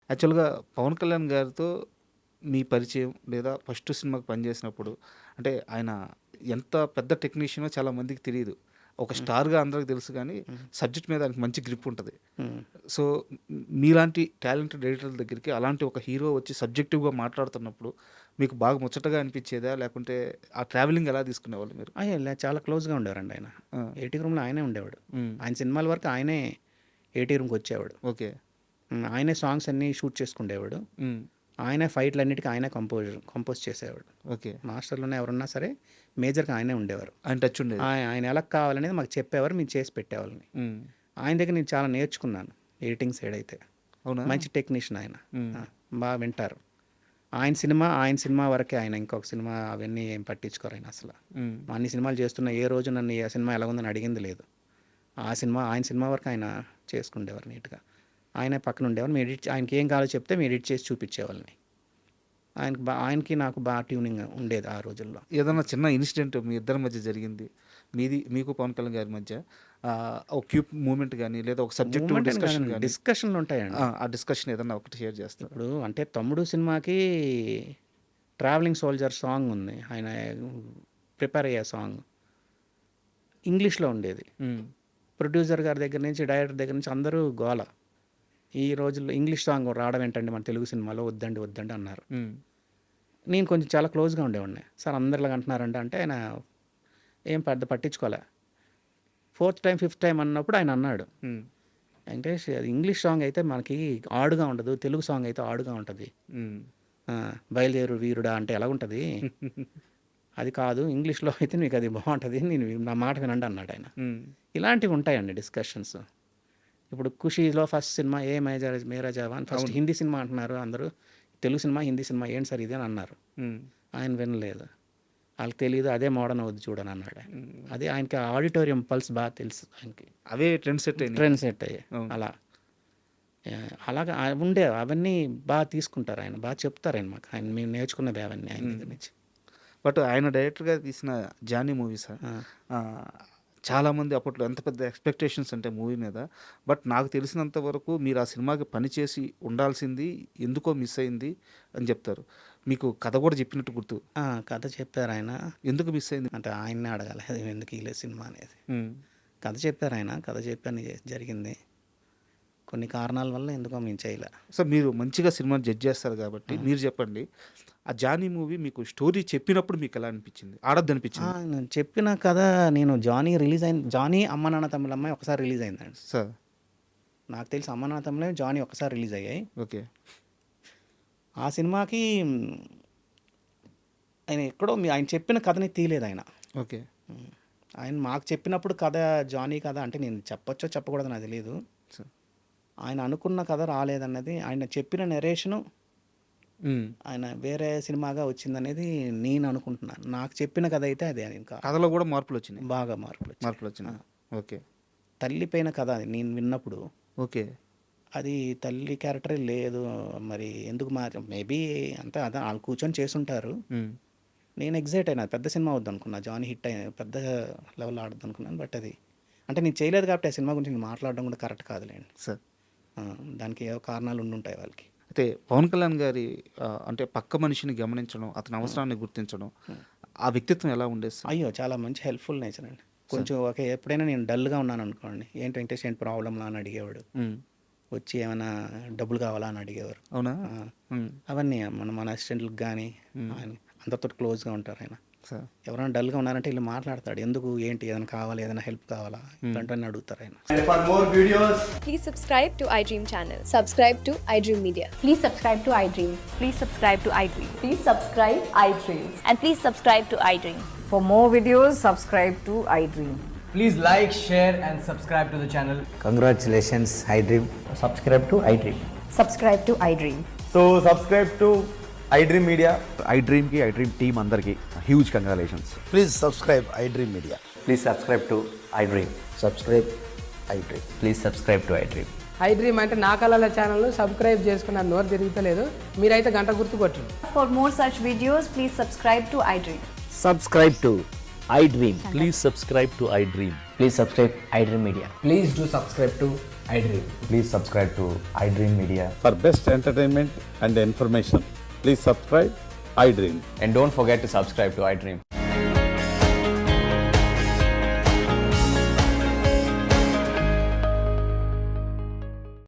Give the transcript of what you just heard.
యాక్చువల్‌గా 'పవన్ కళ్యాణ్' గారితో మీ పరిచయం లేదా ఫస్ట్ సినిమాకి పనిచేసినప్పుడు అంటే ఆయన ఎంత పెద్ద టెక్నీషియనో చాలా మందికి తెలీదు. ఒక హ్మ్. స్టార్‌గా అందరికి తెలుసు గానీ, హ్మ్. సబ్జెక్ట్ మీద ఆయనకి మంచి గ్రిప్ ఉంటది. హ్మ్. సో, మీలాంటి టాలెంటెడ్ ఎడిటర్ల దగ్గరికి అలాంటి ఒక హీరో వచ్చి సబ్జెక్టివ్‌గా మాట్లాడుతున్నప్పుడు మీకు బాగా ముచ్చటగా అనిపిచ్చేదా? లేకుంటే ఆ ట్రావెలింగ్ ఎలా తీసుకునేవాళ్ళు మీరు? చాలా క్లోజ్‌గా ఉండేవారండి ఆయన. ఆ! ఏటీ రూమ్‌లో ఆయనే ఉండేవాడు. హ్మ్. ఆయన సినిమాల వరకు ఆయనే ఏటీ రూమ్‌కొచ్చేవాడు. ఓకే. ఆయనే సాంగ్స్ అన్నీ షూట్ చేసుకుండేవాడు. హ్మ్. ఆయనే ఫైట్‌లన్నిటికి ఆయనే కంపోజ్ చేసేవాడు. ఓకే. మాస్టర్‌లోనే ఎవరున్నా సరే మేజర్‌గా ఆయనే ఉండేవారు. ఆయన టచ్ ఉండేది. ఆయన ఎలా కావాలనేది మాకు చెప్పేవారు. మేము చేసి పెట్టేవాళ్ళని. హ్మ్. ఆయన దగ్గర నేను చాలా నేర్చుకున్నాను. ఎడిటింగ్ సైడ్ అయితే. అవునా? మంచి టెక్నీషియన్ ఆయన. హ్మ్. బాగా వింటారు. ఆయన సినిమా వరకే ఆయన. ఇంకొక సినిమా అవన్నీ ఏం పట్టించుకోరు ఆయన అసల. హ్మ్. అన్ని సినిమాలు చేస్తున్న ఏ రోజు నన్ను ఆ సినిమా ఎలాగుందని అడిగింది లేదు. ఆయన సినిమా వరకు ఆయన చేసుకుండేవారు నీట్‌గా. ఆయనే పక్కన ఉండేవారు. ఆయనకి ఏం కావాలో చెప్తే మేము ఎడిట్ చేసి చూపించేవాళ్ళని. ఆయనకి నాకు ట్యూనింగ్ ఉండేది ఆ రోజుల్లో. ఏదన్నా చిన్న ఇన్సిడెంట్ మీ ఇద్దరి మధ్య జరిగింది. మీకు పవన్ కళ్యాణ్ గారి మధ్య ఒక క్యూట్ మూమెంట్ గాని, లేదా ఒక సబ్జెక్టివ్ మూవ్‌మెంట్ అని డిస్కషన్ కాదండి. గాని డిస్కషన్‌లు ఉంటాయండి. ఆ డిస్కషన్ ఏదన్నా ఒకటి షేర్ చేస్తారా? ఇప్పుడు అంటే 'తమ్ముడు' సినిమాకి 'ట్రావెలింగ్ సోల్జర్' సాంగ్ ఉంది. ఆయన ప్రిపేర్ అయ్యే సాంగ్. ఇంగ్లీష్‌లో ఉండేది. హ్మ్. ప్రొడ్యూసర్ గారి దగ్గర నుంచి, డైరెక్టర్ దగ్గర నుంచి అందరూ గోల. ఈ రోజుల్లో ఇంగ్లీష్ సాంగ్ రావడం ఏంటండి మన తెలుగు సినిమాలో వద్దండి, వద్దండి అన్నారు. హ్మ్. నేను కొంచెం చాలా క్లోజ్‌గా ఉండేవాడిని. సార్ అందరు ఇలాగ అంటున్నారండి అంటే ఆయన ఏం పెద్ద పట్టించుకోలే. ఫోర్త్ టైమ్, ఫిఫ్త్ టైమ్ అన్నప్పుడు ఆయన అన్నాడు. హ్మ్. వెంకటేష్ అది ఇంగ్లీష్ సాంగ్ అయితే మనకి ఆడుగా ఉండదు. తెలుగు సాంగ్ అయితే ఆడుగా ఉంటది. హ్మ్. బయలుదేరు వీరుడా అంటే ఎలాగుంటది? అది కాదు ఇంగ్లీష్‌లో అయితే మీకు అది బావుంటది. నా మాట వినండి అన్నాడు ఆయన. హ్మ్. ఇలాంటివి ఉంటాయండి డిస్కషన్స్. ఇప్పుడు 'ఖుషీలో' ఫస్ట్ సినిమా 'ఏ మేరా జవాన్' ఫస్ట్ అవును. హిందీ సినిమా అంటున్నారు అందరూ. తెలుగు సినిమా, హిందీ సినిమా ఏంటి సార్ ఇది అని అన్నారు. హ్మ్. ఆయన వినలేదు. ఆళ్ళకి తెలీదు అదే మోడర్న్ అవుద్ది చూడని అన్నాడు ఆయన. హ్మ్. అదే ఆయనకి ఆడిటోరియం పల్స్ బాగా తెలుసు ఆయనకి. అవే ట్రెండ్ సెట్ అయినాయి. ట్రెండ్ సెట్ అయ్యాయి. అవును. అలా. అలాగా ఉండేవి. అవన్నీ చెప్తారు ఆయన మాకు. మేము నేర్చుకున్నవి అవన్నీ ఆయన హ్మ్. దగ్గర నుంచి. బట్ ఆయన డైరెక్టర్‌గా తీసిన 'జానీ' మూవీస్ ఆ! ఆహ్, చాలామంది అప్పట్లో ఎంత పెద్ద ఎక్స్‌పెక్టేషన్స్ అంటే మూవీ మీద. బట్ నాకు తెలిసినంత వరకు మీరు ఆ సినిమాకి పని చేసి ఉండాల్సింది ఎందుకో మిస్ అయింది అని చెప్తారు. మీకు కథ కూడా చెప్పినట్టు గుర్తు. కథ చెప్పారాయన. ఎందుకు మిస్ అయింది? అంటే ఆయన్నే అడగాలి. అది ఎందుకు ఈయలేదు సినిమా అనేది. హ్మ్. కథ చెప్పారాయన. కథ చెప్పని జరిగింది. కొన్ని కారణాల వల్ల ఎందుకో మేము చేయలే. సో, మీరు మంచిగా సినిమాని జడ్జ్ చేస్తారు కాబట్టి మీరు చెప్పండి. ఆ 'జానీ' మూవీ మీకు స్టోరీ చెప్పినప్పుడు మీకెలా అనిపించింది? ఆడొద్దనిపించిందా? నేను చెప్పిన కథ నేను 'జానీ అమ్మ నాన్న తమ్ముళ్ళమ్మాయి' ఒకసారి రిలీజ్ అయిందండి. సార్. నాకు తెలిసి 'అమ్మ నాన్న తమ్ముళ్ళే' 'జానీ' ఒక్కసారి రిలీజ్ అయ్యాయి. ఓకే. ఆ సినిమాకి ఆయన ఎక్కడో ఆయన చెప్పిన కథని తీయలేదాయన. ఓకే. హ్మ్. ఆయన మాకు చెప్పినప్పుడు కథ 'జానీ' కథ అంటే నేను చెప్పొచ్చో చెప్పకూడదో నాకు తెలీదు. సార్. ఆయన అనుకున్న కథ రాలేదన్నది ఆయన చెప్పిన నెరేషను హ్మ్. ఆయన వేరే సినిమాగా వచ్చిందనేది నేను అనుకుంటున్నాను. నాకు చెప్పిన కథ అయితే అదే ఇంకా కథలో కూడా మార్పులొచ్చినాయి. బాగా మార్పులొచ్చాయి. మార్పులొచ్చినాయి. ఓకే. తల్లిపోయిన కథ అది నేను విన్నప్పుడు. ఓకే. అది తల్లి క్యారెక్టరే లేదు. మరి ఎందుకు మేబీ అంతే అదే ఆళ్ళు కూర్చొని చేసుంటారు. హ్మ్. నేను ఎక్సైట్ అయినా. పెద్ద సినిమా అవుద్దనుకున్నా. 'జానీ' హిట్ పెద్ద లెవెల్‌లో ఆడుద్దనుకున్నాను. బట్ అది అంటే నేను చేయలేదు కాబట్టి ఆ సినిమా గురించి నేను మాట్లాడడం కూడా కరెక్ట్ కాదులెండి. సార్. దానికి ఏవో కారణాలు ఉండుంటాయి వాళ్ళకి. అయితే 'పవన్ కళ్యాణ్' గారి అంటే పక్క మనిషిని గమనించడం, అతని హ్మ్. అవసరాన్ని గుర్తించడం, హ్మ్. ఆ వ్యక్తిత్వం ఎలా ఉండేది సార్? అయ్యో! చాలా మంచి హెల్ప్‌ఫుల్ నేచర్ అండి. సార్. కొంచెం ఎప్పుడైనా నేను డల్‌గా ఉన్నాననుకోండి, "ఏంటి వెంకటేష్ ఏంటి ప్రాబ్లమ్‌లా?" అని అడిగేవాడు. హ్మ్. వచ్చి ఏమైనా డబ్బులు కావాలా అని అడిగేవారు. అవునా? ఆ! హ్మ్. అవన్నీ మన అసిస్టెంట్‌లకి గానీ, హ్మ్. ఆయన అందరితోటి క్లోజ్‌గా ఉంటారాయన. సార్. ఎవరైనా డల్‌గా ఉన్నారంటే ఎళ్లి మాట్లాడతాడు. ఎందుకు, ఏంటి, ఏదైనా కావాలా, ఏదైనా హెల్ప్ కావాలా? హ్మ్. ఇట్లాంటివన్నీ అడుగుతారాయన. And for more videos, Please subscribe to iDream channel. Subscribe to iDream Media. Please subscribe to iDream. Please subscribe to iDream. Please subscribe iDream. And please subscribe to iDream. For more videos, subscribe to iDream. please like, share, and subscribe to the channel. Congratulations, iDream. Subscribe to iDream. Subscribe to iDream. So, subscribe to iDream Media. ఐడ్రీమ్కి iDream team అందరికీ huge congratulations. Please subscribe iDream Media. Please subscribe to iDream. Subscribe iDream. Please subscribe to iDream. iDream అంటే నా కళల ఛానల్ను subscribe చేసుకున్న నోరు తిరుగుతలేదు. మీరైతే గంట గుర్తు కొట్టండి. For more such videos, please subscribe to iDream. Subscribe to iDream. Please subscribe to iDream. Please subscribe iDream Media. Please do subscribe to iDream. Please subscribe to iDream Media. For best entertainment and information, please subscribe iDream. And don't forget to subscribe to iDream.